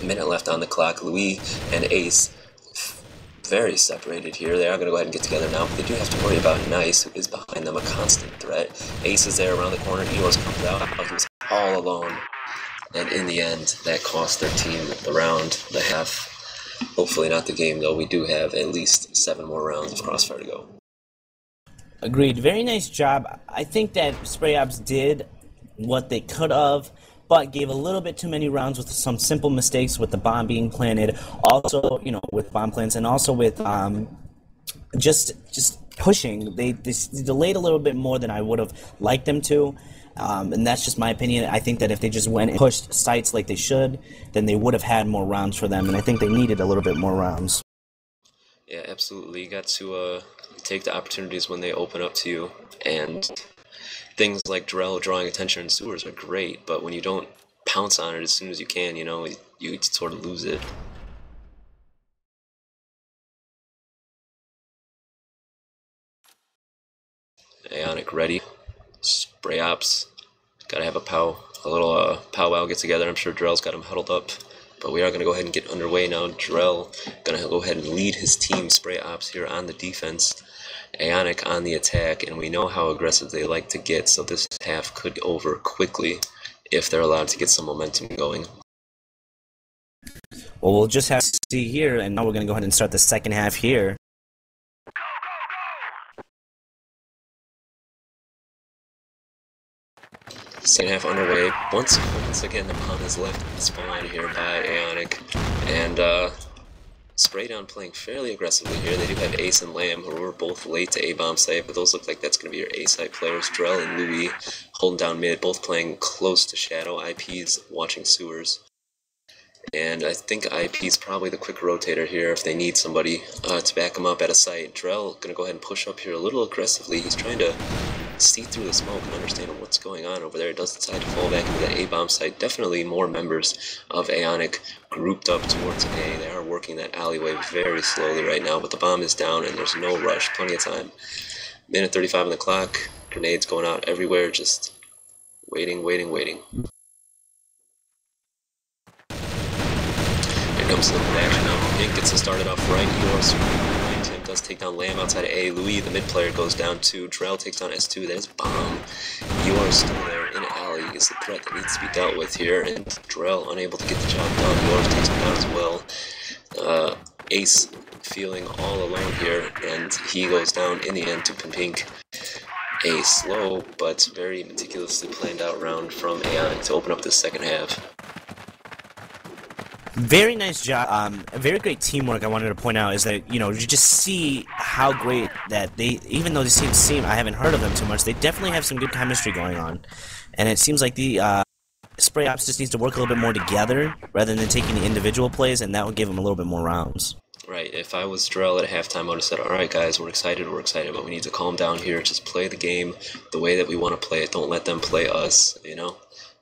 A minute left on the clock. Louis and Ace very separated here. They are going to go ahead and get together now, but they do have to worry about Nice, who is behind them, a constant threat. Ace is there around the corner. Eos comes out. He was all alone. And in the end, that cost their team the round, the half. Hopefully not the game, though. We do have at least 7 more rounds of Crossfire to go. Agreed. Very nice job. I think that sprayOPS did what they could have, but gave a little bit too many rounds with some simple mistakes with the bomb being planted. Also, with bomb plants, and also with just pushing. They delayed a little bit more than I would have liked them to. And that's just my opinion. I think that if they just went and pushed sites like they should, then they would have had more rounds for them, and I think they needed a little bit more rounds. Yeah, absolutely. You got to take the opportunities when they open up to you, and things like Drell drawing attention in sewers are great, but when you don't pounce on it as soon as you can, you sort of lose it. AEONK ready. sprayOPS. Gotta have a little powwow get together. I'm sure Drell's got him huddled up. But we are going to go ahead and get underway now. Drell going to go ahead and lead his team, sprayOPS, here on the defense. AEONK on the attack, and we know how aggressive they like to get, so this half could be over quickly if they're allowed to get some momentum going. Well, we'll just have to see here, and now we're going to go ahead and start the second half here. Second half underway. Once again, the bomb is left spawn here by AEONK, and Spraydown playing fairly aggressively here. They do have Ace and Lamb, who were both late to A-bomb site, but those look like that's going to be your A-site players. Drell and Louis holding down mid, both playing close to Shadow. IP's watching sewers. And I think IP's probably the quick rotator here if they need somebody to back him up at a site. Drell going to go ahead and push up here a little aggressively. He's trying to see through the smoke and understand what's going on over there. It does decide to fall back into that A-bomb site. Definitely more members of AEONK grouped up towards A. They are working that alleyway very slowly right now, but the bomb is down and there's no rush. Plenty of time. Minute 35 on the clock. Grenades going out everywhere. Just waiting. Here comes the little action now. Pink gets it started off right. Eos behind him does take down Lamb outside of A. Louis, the mid player, goes down 2. Drell takes down S2. That is bomb. Eos still there in alley is the threat that needs to be dealt with here, and Drell unable to get the job done. Eos takes him down as well. Ace feeling all alone here, and he goes down in the end to Pink. A slow but very meticulously planned out round from AEONK to open up the second half. Very nice job. A very great teamwork. I wanted to point out is that you just see how great that they, even though these teams seem, I haven't heard of them too much, they definitely have some good chemistry going on, and it seems like the sprayOPS just needs to work a little bit more together rather than taking the individual plays, and that would give them a little bit more rounds. Right. If I was Drell at halftime, I would have said, "All right, guys, we're excited, but we need to calm down here. Just play the game the way that we want to play it. Don't let them play us.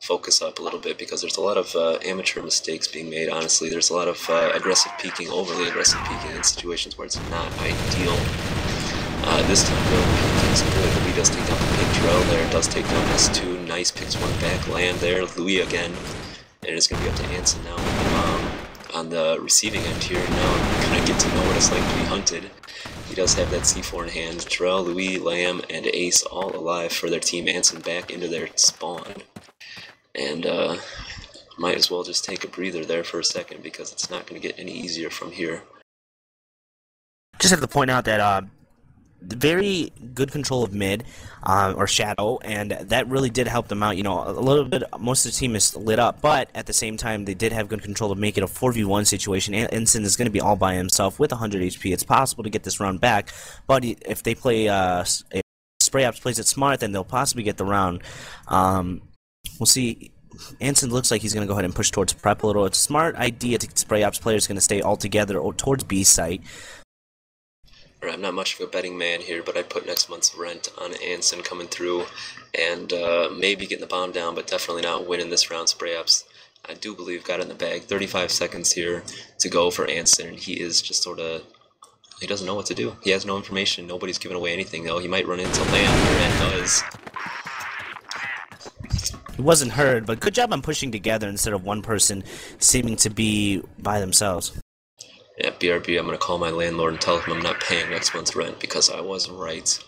Focus up a little bit, because there's a lot of amateur mistakes being made, honestly. There's a lot of aggressive peeking, overly aggressive peeking in situations where it's not ideal. This time, though, Pink takes good. Louis does take down the Pink. Drell there does take down S2. Nice, picks one back. Lamb there. Louis again. And it's going to be up to Anson now on the receiving end here. Now I'm going to get to know what it's like to be hunted. He does have that C4 in hand. Drell, Louis, Lamb, and Ace all alive for their team. Anson back into their spawn. And might as well just take a breather there for a second, because it's not going to get any easier from here. Just have to point out that very good control of mid or Shadow, and that really did help them out. A little bit. Most of the team is lit up, but at the same time, they did have good control to make it a 4v1 situation. Anson is going to be all by himself with 100 HP. It's possible to get this round back, but if they play sprayOPS plays it smart, then they'll possibly get the round. We'll see. Anson looks like he's going to go ahead and push towards prep a little. It's a smart idea to sprayOPS players going to stay all together or towards B site. I'm not much of a betting man here, but I'd put next month's rent on Anson coming through and maybe getting the bomb down, but definitely not winning this round. sprayOPS, I do believe, got it in the bag. 35 seconds here to go for Anson, and he is just sort of, he doesn't know what to do. He has no information. Nobody's giving away anything, though. He might run into Lamb here, and does. He wasn't heard, but good job on pushing together instead of one person seeming to be by themselves. Yeah, BRB, I'm going to call my landlord and tell him I'm not paying next month's rent because I was right.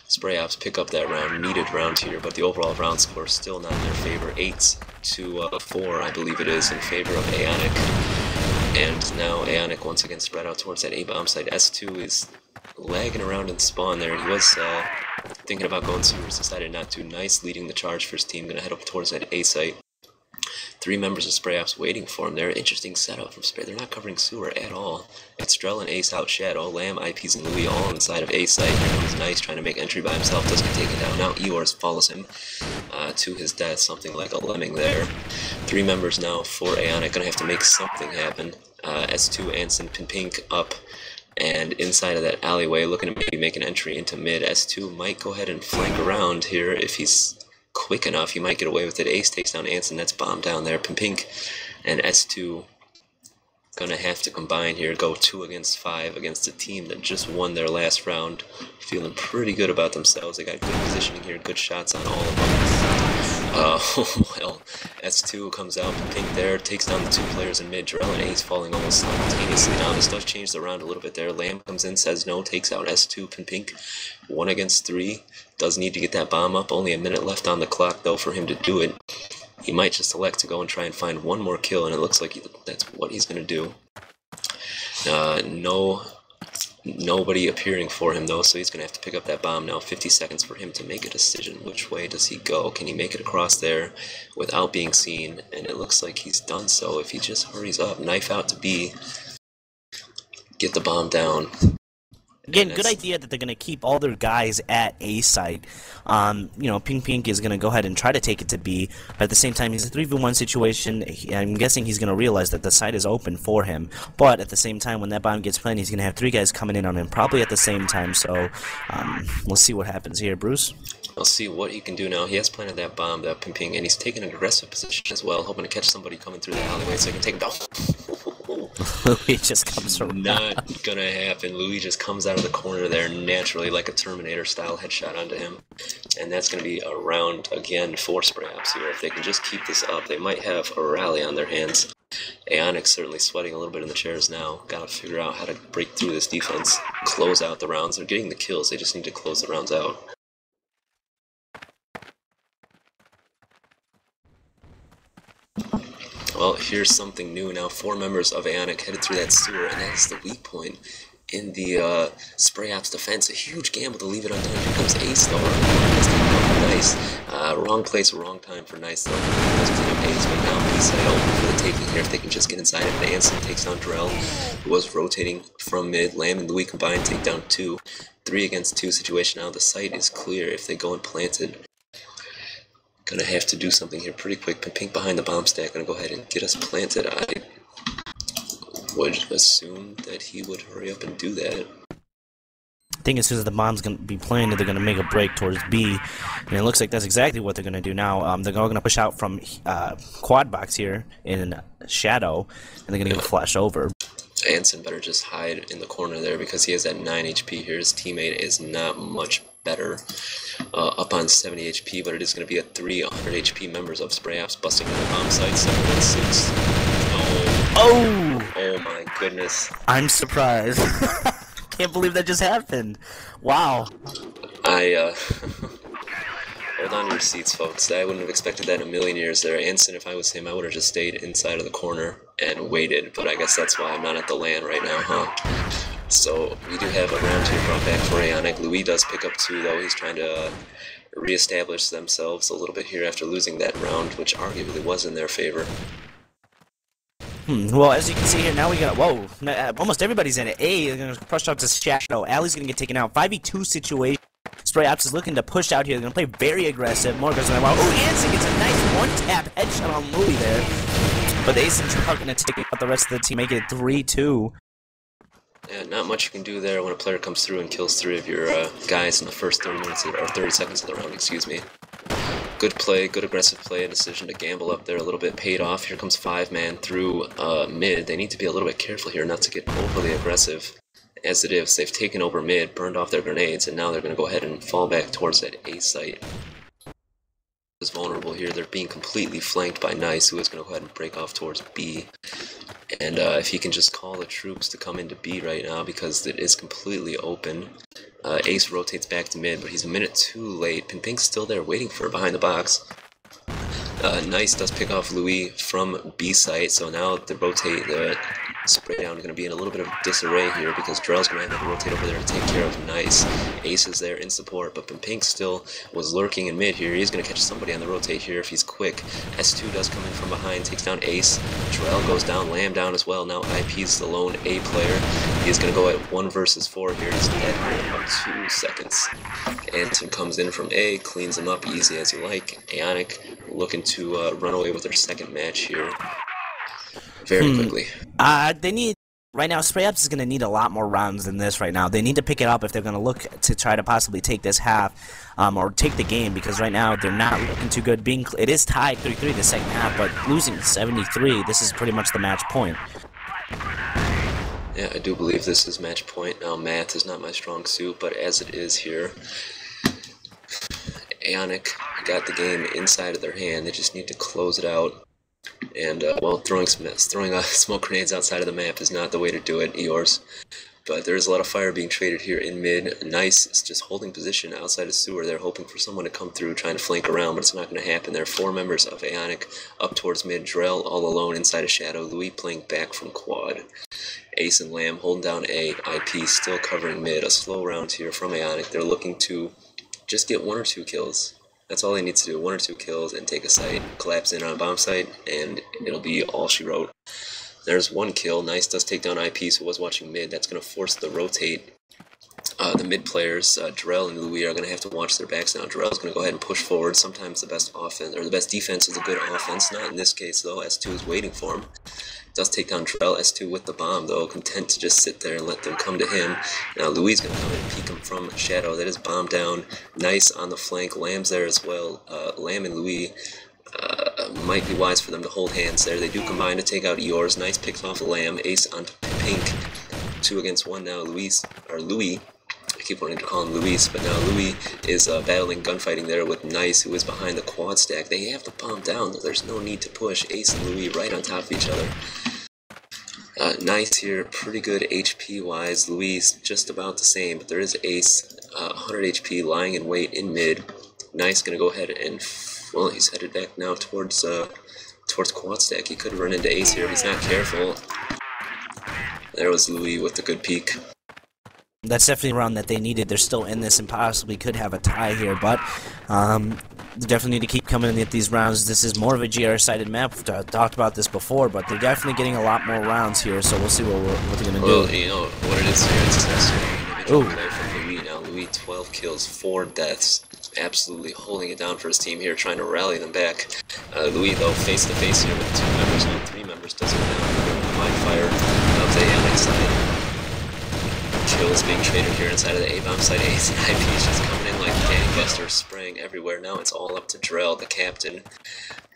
sprayOPS pick up that round, needed round here, but the overall round score is still not in their favor. 8-4, I believe it is, in favor of AEONK. And now AEONK once again spread out towards that A bomb site. S2 is lagging around in spawn there. He was thinking about going sewers, decided not to. Nice leading the charge for his team, going to head up towards that A site. 3 members of sprayOPS waiting for him there. Interesting setup from Spray. They're not covering sewer at all. It's Drell and Ace out Shadow. Lamb, IPs, and Louis all inside of A site. Here comes Nice trying to make entry by himself. Does get taken down. Now Eeyores follows him to his death. Something like a lemming there. 3 members now for AEONK. Gonna have to make something happen. S2, Anson, Pink up. And inside of that alleyway, looking to maybe make an entry into mid. S2 might go ahead and flank around here if he's quick enough. He might get away with it. Ace takes down Anson. That's bombed down there. Pink and S2 gonna have to combine here. Go 2 against 5 against a team that just won their last round. Feeling pretty good about themselves. They got good positioning here. Good shots on all of them. Well, S2 comes out, Pink there, takes down the 2 players in mid. Drell and Ace falling almost simultaneously. Now this does change the round a little bit there. Lamb comes in, says no, takes out S2, Pink. 1 against 3. Does need to get that bomb up. Only a minute left on the clock, though, for him to do it. He might just elect to go and try and find one more kill, and it looks like that's what he's going to do. Nobody appearing for him, though, so he's going to have to pick up that bomb now. 50 seconds for him to make a decision. Which way does he go? Can he make it across there without being seen? And it looks like he's done so. If he just hurries up, knife out to B, get the bomb down. Again, good idea that they're going to keep all their guys at A site. You know, Pink is going to go ahead and try to take it to B, but at the same time, he's a 3v1 situation. I'm guessing he's going to realize that the site is open for him, but at the same time, when that bomb gets planted, he's going to have 3 guys coming in on him, probably at the same time, so we'll see what happens here. Bruce? We'll see what he can do now. He has planted that bomb, that Ping, and he's taking an aggressive position as well, hoping to catch somebody coming through the alleyway so he can take him down. Louis just comes from Not gonna happen. Louis just comes out of the corner there naturally, like a Terminator style headshot onto him. And that's gonna be a round again for sprayOPS here. If they can just keep this up, they might have a rally on their hands. AEONK certainly sweating a little bit in the chairs now. Gotta figure out how to break through this defense, close out the rounds. They're getting the kills, they just need to close the rounds out. Well, here's something new now. 4 members of AEONK headed through that sewer, and that is the weak point in the sprayOPS defense. A huge gamble to leave it undone. Here comes Ace, though. Nice. Wrong place, wrong time for Nice, though. Does clean up Ace, but now B-side open for the taking here if they can just get inside of it. Anson takes down Drell, who was rotating from mid. Lamb and Louis combined take down 2. 3 against 2 situation now. The site is clear if they go and plant it. Gonna have to do something here pretty quick. Pink behind the bomb stack. Gonna go ahead and get us planted. I would assume that he would hurry up and do that. I think as soon as the bomb's going to be planted, they're going to make a break towards B. And it looks like that's exactly what they're going to do now. They're all going to push out from quad box here in Shadow, and they're going to give a flash over. Anson better just hide in the corner there because he has that 9 HP here. His teammate is not much better, up on 70 HP, but it is going to be a 300 HP members of sprayOPS busting into the bomb site. 7 and 6. Oh my goodness. I'm surprised. Can't believe that just happened. Wow. Hold on to your seats, folks. I wouldn't have expected that in a million years there. Anson, if I was him, I would have just stayed inside of the corner and waited, but I guess that's why I'm not at the LAN right now, huh? So, we do have a round here brought back for AEONK. Louis does pick up 2, though. He's trying to reestablish themselves a little bit here after losing that round, which arguably was in their favor. Well, as you can see here, now we got, whoa, almost everybody's in it. A, they're going to push out to Shadow. Alley's going to get taken out. 5v2 situation. sprayOPS is looking to push out here. They're going to play very aggressive. More aggressive. Oh, Anson gets a nice one-tap headshot on Louis there. But the Ace and Drell are going to take out the rest of the team, make it 3-2. Yeah, not much you can do there when a player comes through and kills 3 of your guys in the first 30 minutes, or 30 seconds of the round, excuse me. Good play, good aggressive play, a decision to gamble up there a little bit paid off. Here comes 5-man through mid. They need to be a little bit careful here not to get overly aggressive. As it is, they've taken over mid, burned off their grenades, and now they're going to go ahead and fall back towards that A site. Is vulnerable here. They're being completely flanked by Nice, who is going to go ahead and break off towards B. And if he can just call the troops to come into B right now, because it is completely open. Ace rotates back to mid, but he's a minute too late. Pink's still there waiting for behind the box. Nice does pick off Louis from B site, so now the spray down is going to be in a little bit of disarray here because Drell's going to have to rotate over there to take care of Nice. Ace is there in support, but Pink still was lurking in mid here. He's going to catch somebody on the rotate here if he's quick. S2 does come in from behind, takes down Ace. Drell goes down, Lamb down as well. Now IP's the lone A player. He's going to go at 1 versus 4 here. He's dead in about 2 seconds. Anton comes in from A, cleans him up easy as you like. AEONK looking to run away with their second match here very quickly. They need, right now, sprayOPS is going to need a lot more rounds than this right now. They need to pick it up if they're going to look to try to possibly take this half or take the game, because right now they're not looking too good. It is tied 3-3 the second half, but losing 73, this is pretty much the match point. Yeah, I do believe this is match point. Now, math is not my strong suit, but as it is here, AEONK got the game inside of their hand. They just need to close it out. And, well, throwing smoke grenades outside of the map is not the way to do it, Eeyores. But there is a lot of fire being traded here in mid. Nice is just holding position outside of sewer. They're hoping for someone to come through, trying to flank around, but it's not going to happen. There are 4 members of AEONK up towards mid. Drell all alone inside of Shadow. Louis playing back from quad. Ace and Lamb holding down A. IP still covering mid. A slow round here from AEONK. They're looking to just get 1 or 2 kills. That's all they need to do, 1 or 2 kills and take a site, collapse in on a bomb site, and it'll be all she wrote. There's 1 kill. Nice does take down IP, so was watching mid. That's going to force the rotate. The mid players, Drell and Louis, are going to have to watch their backs now. Drell's going to go ahead and push forward. Sometimes the best offense, or the best defense is a good offense. Not in this case, though. S2 is waiting for him. Does take down Drell. S2 with the bomb, though, content to just sit there and let them come to him. Now Louis is going to come and peek him from Shadow. That is bomb down. Nice on the flank. Lamb's there as well. Lamb and Louis might be wise for them to hold hands there. They do combine to take out Eeyores. Nice picks off Lamb. Ace onto Pink. 2 against 1 now. Louis. I keep wanting to call him Luis, but now Louis is battling gunfighting there with Nice, who is behind the quad stack. They have the bomb down, though there's no need to push. Ace and Louis right on top of each other. Nice here, pretty good HP-wise. Louis just about the same, but there is Ace, 100 HP, lying in wait in mid. Nice gonna go ahead and, well, he's headed back now towards quad stack. He could run into Ace here if he's not careful. There was Louis with the good peek. That's definitely a round that they needed. They're still in this and possibly could have a tie here, but they definitely need to keep coming in at these rounds. This is more of a GR-sided map. We've talked about this before, but they're definitely getting a lot more rounds here, so we'll see what they're going to do. Well, you know, what it is here, it's an individual play from Louis. Now, Louis, 12 kills, 4 deaths. Absolutely holding it down for his team here, trying to rally them back. Louis, though, face-to-face here with 2 members, now 3 members, doesn't down. Mind fire of the AEONK side. Kills being traded here inside of the A-bomb side. Ace and IP is just coming in like gangbusters, spraying everywhere. Now it's all up to Drell, the captain.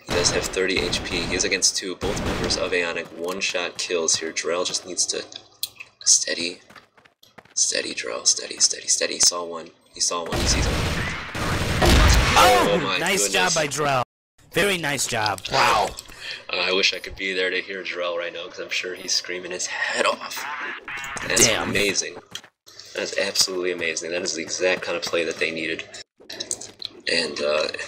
He does have 30 HP. He is against 2, both members of AEONK. 1-shot kills here. Drell just needs to steady, Drell, steady. He saw one. He sees him. Oh my nice goodness. job by Drell. Very nice job. Wow. I wish I could be there to hear Drell right now, because I'm sure he's screaming his head off. That's amazing. That's absolutely amazing. That is the exact kind of play that they needed. And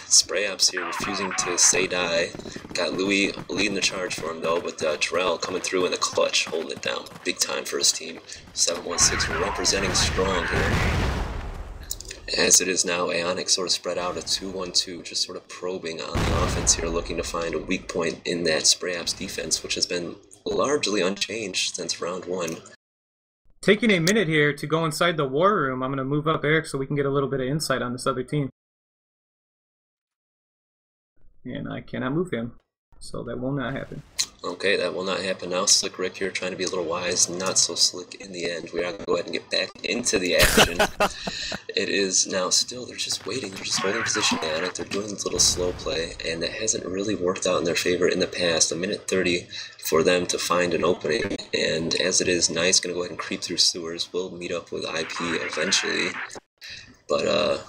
sprayOPS here refusing to say die. Got Louis leading the charge for him, though, but Drell coming through in the clutch, holding it down. Big time for his team. 716 representing strong here. As it is now, AEONK sort of spread out a 2-1-2, just sort of probing on the offense here, looking to find a weak point in that sprayOPS defense, which has been largely unchanged since round 1. Taking a minute here to go inside the war room. I'm going to move up Eric so we can get a little bit of insight on this other team. And I cannot move him, so that will not happen. Okay, that will not happen now. Slick Rick here trying to be a little wise, not so slick in the end. We are going to go ahead and get back into the action. It is now still, they're just waiting, they're just holding position at it. They're doing this little slow play, and it hasn't really worked out in their favor in the past. A minute 30 for them to find an opening, and as it is, Nice going to go ahead and creep through sewers. We'll meet up with IP eventually, but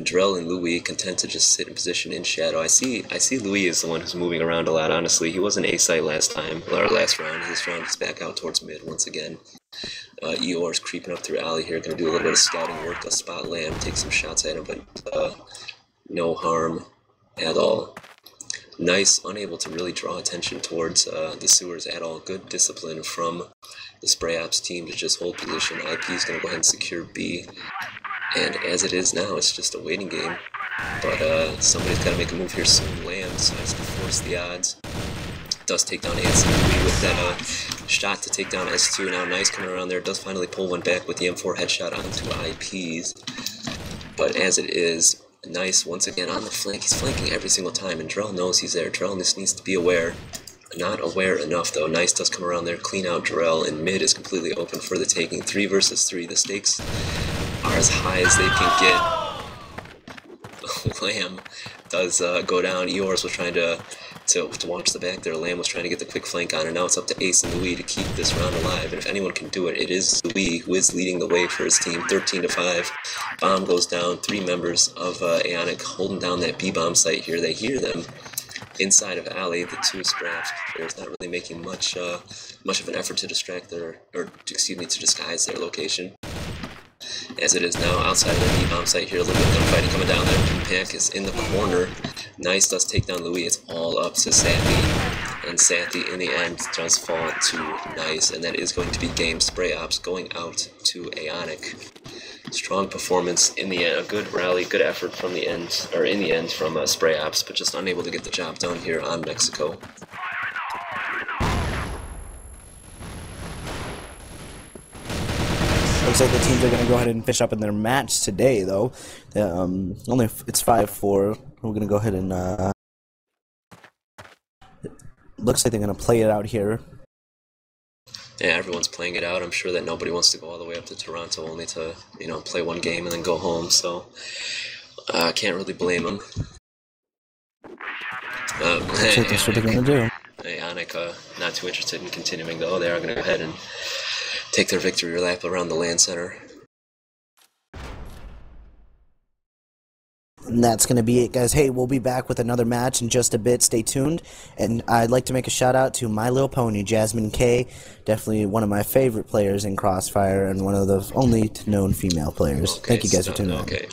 Drell and Louis content to just sit in position in shadow. I see Louis is the one who's moving around a lot, honestly. He wasn't A-site last time, or last round. This round he's back out towards mid once again. Eeyore's creeping up through alley here, gonna do a little bit of scouting work. A spot Lamb, take some shots at him, but no harm at all. Nice, unable to really draw attention towards the sewers at all. Good discipline from the sprayOPS team to just hold position. IP is gonna go ahead and secure B. And as it is now, it's just a waiting game. But somebody's got to make a move here soon. Lamb decides to force the odds. Does take down ASC with that shot to take down S2. Now Nice coming around there. Does finally pull one back with the M4 headshot onto IPs. But as it is, Nice once again on the flank. He's flanking every single time, and Drell knows he's there. Drell just needs to be aware. Not aware enough though. Nice does come around there, clean out Drell, and mid is completely open for the taking. 3 versus 3. The stakes are as high as they can get. Lamb does go down. Eeyores was trying to watch the back there. Lamb was trying to get the quick flank on, and now it's up to Ace and Louis to keep this round alive. And if anyone can do it, it is Louis, who is leading the way for his team. 13-5. Bomb goes down. 3 members of AEONK holding down that B-bomb site here. They hear them inside of alley. The 2 sprayOPS players not really making much of an effort to distract to disguise their location. As it is now outside of the B-bomb site here, a little bit of gunfighting coming down there. Pack is in the corner. Nice does take down Louis. It's all up to Sathy. And Sathy in the end does fall to Nice. And that is going to be game. sprayOPS going out to AEONK. Strong performance in the end. A good rally, good effort from the end, or in the end from sprayOPS, but just unable to get the job done here on Mexico. Looks like the teams are going to go ahead and finish up in their match today, though. It's 5-4. We're going to go ahead and looks like they're going to play it out here. Yeah, everyone's playing it out. I'm sure that nobody wants to go all the way up to Toronto only to, play one game and then go home. So I can't really blame them. That's what they're going to do. AEONK not too interested in continuing though. They are going to go ahead and take their victory lap around the LAN center. And that's going to be it, guys. Hey, we'll be back with another match in just a bit. Stay tuned. And I'd like to make a shout out to My Little Pony, Jasmine K. Definitely one of my favorite players in Crossfire and one of the only known female players. Okay, Thank you guys for tuning in. Okay.